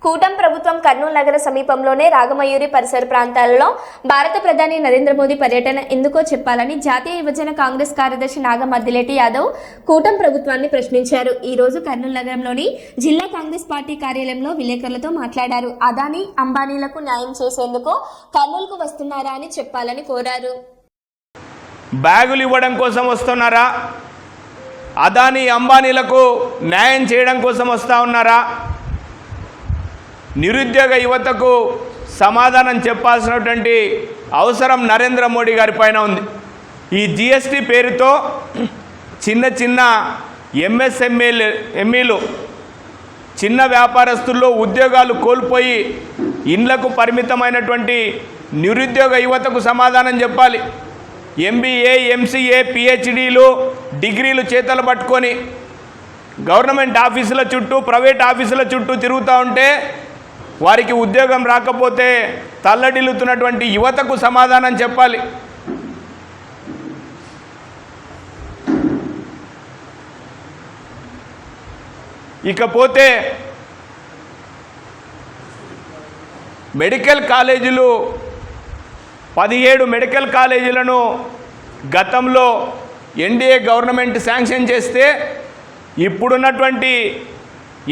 కూటమి ప్రభుత్వం కర్నూలు నగర సమీపంలోనే రాగమయూరి పరిసర ప్రాంతాలలో భారత ప్రధాని నరేంద్ర మోదీ పర్యటన ఎందుకో చెప్పాలని జాతీయ యువజన కాంగ్రెస్ కార్యదర్శి నాగ మద్దిలేటి యాదవ్ కూటమి ప్రభుత్వాన్ని ప్రశ్నించారు. ఈ రోజు కర్నూలు నగరంలోని జిల్లా కాంగ్రెస్ పార్టీ కార్యాలయంలో విలేకరులతో మాట్లాడారు. అదానీ అంబానీలకు న్యాయం చేసేందుకు కర్నూలుకు వస్తున్నారా అని చెప్పాలని కోరారు. బ్యాగులు ఇవ్వడం కోసం వస్తున్నారా? అదానీ అంబానీలకు న్యాయం చేయడం కోసం వస్తూ ఉన్నారా? నిరుద్యోగ యువతకు సమాధానం చెప్పాల్సినటువంటి అవసరం నరేంద్ర మోడీ గారి పైన ఉంది. ఈ జిఎస్టీ పేరుతో చిన్న చిన్న ఎంఎస్ఎంఈలు చిన్న వ్యాపారస్తుల్లో ఉద్యోగాలు కోల్పోయి ఇండ్లకు పరిమితమైనటువంటి నిరుద్యోగ యువతకు సమాధానం చెప్పాలి. ఎంబీఏ, ఎంసీఏ, పిహెచ్డీలు, డిగ్రీలు చేతలు పట్టుకొని గవర్నమెంట్ ఆఫీసుల చుట్టూ, ప్రైవేట్ ఆఫీసుల చుట్టూ తిరుగుతూ ఉంటే వారికి ఉద్యోగం రాకపోతే తల్లడిల్లుతున్నటువంటి యువతకు సమాధానం చెప్పాలి. ఇకపోతే మెడికల్ కాలేజీలు 17 మెడికల్ కాలేజీలను గతంలో ఎన్డీఏ గవర్నమెంట్ శాంక్షన్ చేస్తే ఇప్పుడున్నటువంటి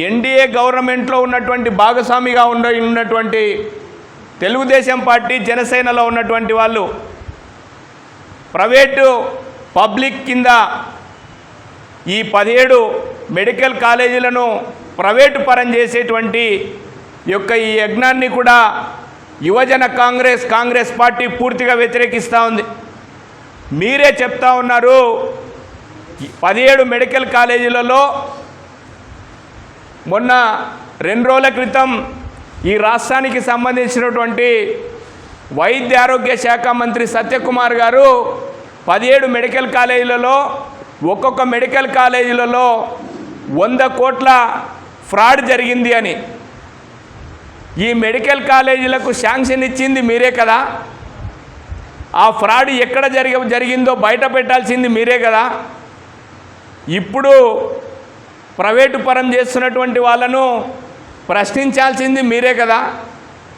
ఎన్డీఏ గవర్నమెంట్లో ఉన్నటువంటి భాగస్వామిగా ఉన్నటువంటి తెలుగుదేశం పార్టీ, జనసేనలో ఉన్నటువంటి వాళ్ళు ప్రైవేటు పబ్లిక్ కింద ఈ 17 మెడికల్ కాలేజీలను ప్రైవేటు పరం చేసేటువంటి యొక్క ఈ యజ్ఞాన్ని కూడా యువజన కాంగ్రెస్ పార్టీ పూర్తిగా వ్యతిరేకిస్తూ ఉంది. మీరే చెప్తా ఉన్నారు 17 మెడికల్ కాలేజీలలో మొన్న 2 రోజుల క్రితం ఈ రాష్ట్రానికి సంబంధించినటువంటి వైద్య ఆరోగ్య శాఖ మంత్రి సత్యకుమార్ గారు 17 మెడికల్ కాలేజీలలో ఒక్కొక్క మెడికల్ కాలేజీలలో 100 కోట్ల ఫ్రాడ్ జరిగింది అని, ఈ మెడికల్ కాలేజీలకు శాంక్షన్ ఇచ్చింది మీరే కదా, ఆ ఫ్రాడ్ ఎక్కడ జరిగిందో బయట పెట్టాల్సింది మీరే కదా. ఇప్పుడు ప్రైవేటు పరం చేస్తున్నటువంటి వాళ్ళను ప్రశ్నించాల్సింది మీరే కదా.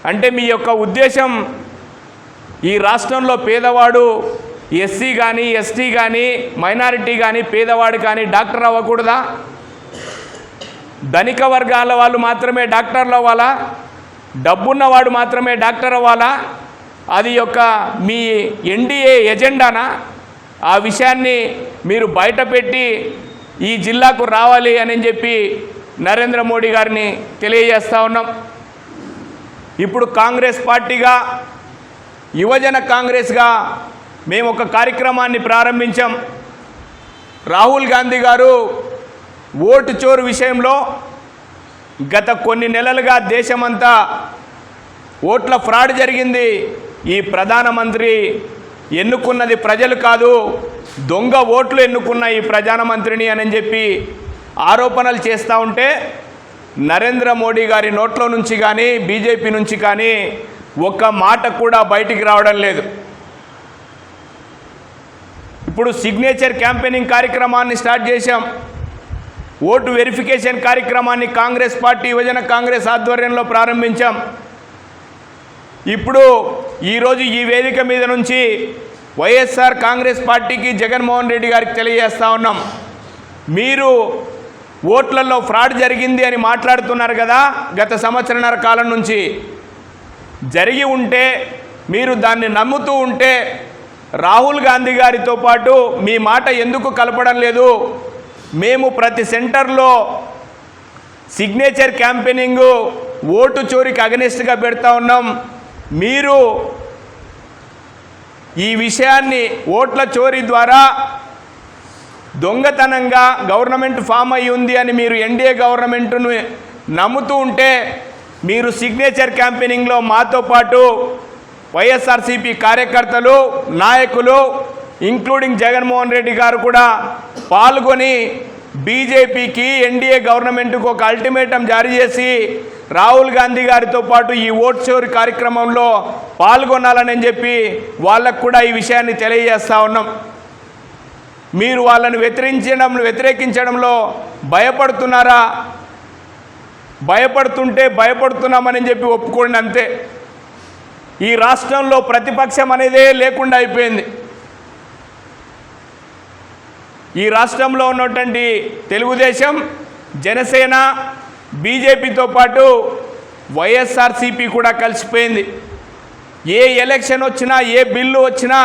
అంటే మీ యొక్క ఉద్దేశం ఈ రాష్ట్రంలో పేదవాడు, ఎస్సీ కానీ, ఎస్టీ కానీ, మైనారిటీ కానీ, పేదవాడు కానీ డాక్టర్ అవ్వకూడదా? ధనిక వర్గాల వాళ్ళు మాత్రమే డాక్టర్లు అవ్వాలా? డబ్బున్నవాడు మాత్రమే డాక్టర్ అవ్వాలా? అది యొక్క మీ ఎన్డీఏ ఎజెండానా? ఆ విషయాన్ని మీరు బయటపెట్టి ఈ జిల్లాకు రావాలి అని చెప్పి నరేంద్ర మోడీ గారిని తెలియజేస్తూ ఉన్నాం. ఇప్పుడు కాంగ్రెస్ పార్టీగా, యువజన కాంగ్రెస్గా మేము ఒక కార్యక్రమాన్ని ప్రారంభించాం. రాహుల్ గాంధీ గారు ఓటు చోరు విషయంలో గత కొన్ని నెలలుగా దేశమంతా ఓట్ల ఫ్రాడ్ జరిగింది, ఈ ప్రధానమంత్రి ఎన్నుకున్నది ప్రజలు కాదు, దొంగ ఓట్లు ఎన్నుకున్న ఈ ప్రధానమంత్రిని అని చెప్పి ఆరోపణలు చేస్తూ ఉంటే నరేంద్ర మోడీ గారి నోట్లో నుంచి కానీ, బీజేపీ నుంచి కానీ ఒక్క మాట కూడా బయటికి రావడం లేదు. ఇప్పుడు సిగ్నేచర్ క్యాంపెయినింగ్ కార్యక్రమాన్ని స్టార్ట్ చేశాం. ఓటు వెరిఫికేషన్ కార్యక్రమాన్ని కాంగ్రెస్ పార్టీ, యువజన కాంగ్రెస్ ఆధ్వర్యంలో ప్రారంభించాం. ఇప్పుడు ఈరోజు ఈ వేదిక మీద నుంచి వైఎస్ఆర్ కాంగ్రెస్ పార్టీకి, జగన్మోహన్ రెడ్డి గారికి తెలియజేస్తూ ఉన్నాం, మీరు ఓట్లలో ఫ్రాడ్ జరిగింది అని మాట్లాడుతున్నారు కదా. గత సంవత్సరన్నర కాలం నుంచి జరిగి ఉంటే, మీరు దాన్ని నమ్ముతూ ఉంటే రాహుల్ గాంధీ గారితో పాటు మీ మాట ఎందుకు కలపడం లేదు? మేము ప్రతి సెంటర్లో సిగ్నేచర్ క్యాంపెయినింగ్ ఓటు చోరీకి అగెనిస్ట్గా పెడతా ఉన్నాం. మీరు ఈ విషయాన్ని ఓట్ల చోరీ ద్వారా దొంగతనంగా గవర్నమెంట్ ఫామ్ అయి ఉంది అని మీరు ఎన్డీఏ గవర్నమెంట్ను నమ్ముతూ ఉంటే, మీరు సిగ్నేచర్ క్యాంపెయినింగ్లో మాతో పాటు వైఎస్ఆర్సీపీ కార్యకర్తలు, నాయకులు ఇంక్లూడింగ్ జగన్మోహన్ రెడ్డి గారు కూడా పాల్గొని బీజేపీకి, ఎన్డీఏ గవర్నమెంట్కు ఒక అల్టిమేటం జారీ చేసి రాహుల్ గాంధీ గారితో పాటు ఈ ఓట్ చోరీ కార్యక్రమంలో పాల్గొనాలని చెప్పి వాళ్ళకు కూడా ఈ విషయాన్ని తెలియజేస్తూ ఉన్నాం. మీరు వాళ్ళని వ్యతిరేకించడంలో భయపడుతున్నారా? భయపడుతుంటే భయపడుతున్నామని చెప్పి ఒప్పుకోండి అంతే. ఈ రాష్ట్రంలో ప్రతిపక్షం అనేదే లేకుండా అయిపోయింది. ఈ రాష్ట్రంలో ఉన్నటువంటి తెలుగుదేశం, జనసేన, బీజేపీతో పాటు వైఎస్ఆర్సీపీ కూడా కలిసిపోయింది. ఏ ఎలక్షన్ వచ్చినా, ఏ బిల్లు వచ్చినా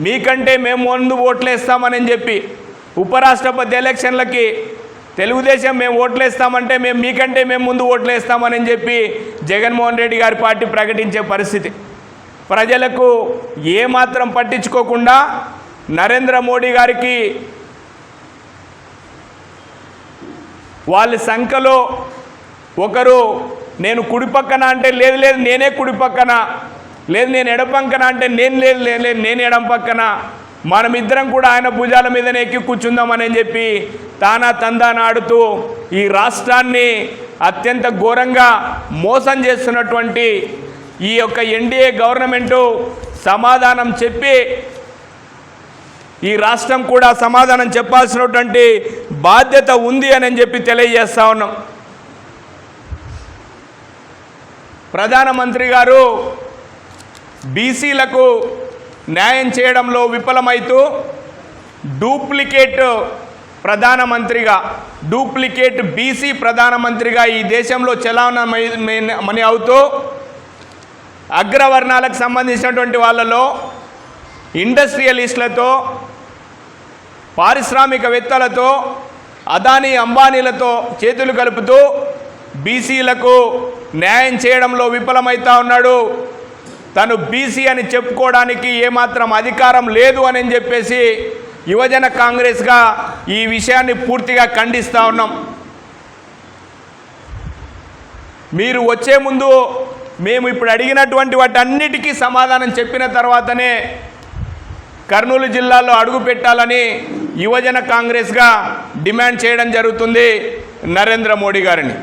మీకంటే మేము ముందు ఓట్లేస్తామని చెప్పి, ఉపరాష్ట్రపతి ఎలక్షన్లకి తెలుగుదేశం మేము ఓట్లేస్తామంటే మీకంటే మేము ముందు ఓట్లేస్తామని చెప్పి జగన్మోహన్ రెడ్డి గారి పార్టీ ప్రకటించే పరిస్థితి. ప్రజలకు ఏమాత్రం పట్టించుకోకుండా నరేంద్ర మోడీ గారికి వాళ్ళ సంఖ్యలో ఒకరు నేను కుడి పక్కన అంటే లేదు లేదు నేనే కుడి పక్కన, లేదు నేను ఎడం పక్కన అంటే నేను లేదు లేదు నేను ఎడం పక్కన, మనమిద్దరం కూడా ఆయన భుజాల మీదనే ఎక్కి కూర్చుందామని చెప్పి తానా తందాన ఆడుతూ ఈ రాష్ట్రాన్ని అత్యంత ఘోరంగా మోసం చేస్తున్నటువంటి ఈ యొక్క ఎన్డీఏ గవర్నమెంటు సమాధానం చెప్పి, ఈ రాష్ట్రం కూడా సమాధానం చెప్పాల్సినటువంటి బాధ్యత ఉంది అని చెప్పి తెలియజేస్తా ఉన్నాం. ప్రధానమంత్రి గారు బీసీలకు న్యాయం చేయడంలో విఫలమైతూ డూప్లికేట్ ప్రధానమంత్రిగా, డూప్లికేట్ బీసీ ప్రధానమంత్రిగా ఈ దేశంలో చలామణి అవుతూ అగ్రవర్ణాలకు సంబంధించినటువంటి వాళ్ళలో ఇండస్ట్రియలిస్టులతో, పారిశ్రామికవేత్తలతో, అదానీ అంబానీలతో చేతులు కలుపుతూ బీసీలకు న్యాయం చేయడంలో విఫలమవుతా ఉన్నాడు. తను బీసీ అని చెప్పుకోవడానికి ఏమాత్రం అధికారం లేదు అని చెప్పేసి యువజన కాంగ్రెస్గా ఈ విషయాన్ని పూర్తిగా ఖండిస్తూ ఉన్నాం. మీరు వచ్చే ముందు మేము ఇప్పుడు అడిగినటువంటి వాటన్నిటికీ సమాధానం చెప్పిన తర్వాతనే కర్నూలు జిల్లాలో అడుగు పెట్టాలని యువజన కాంగ్రెస్గా డిమాండ్ చేయడం జరుగుతుంది నరేంద్ర మోడీ గారిని.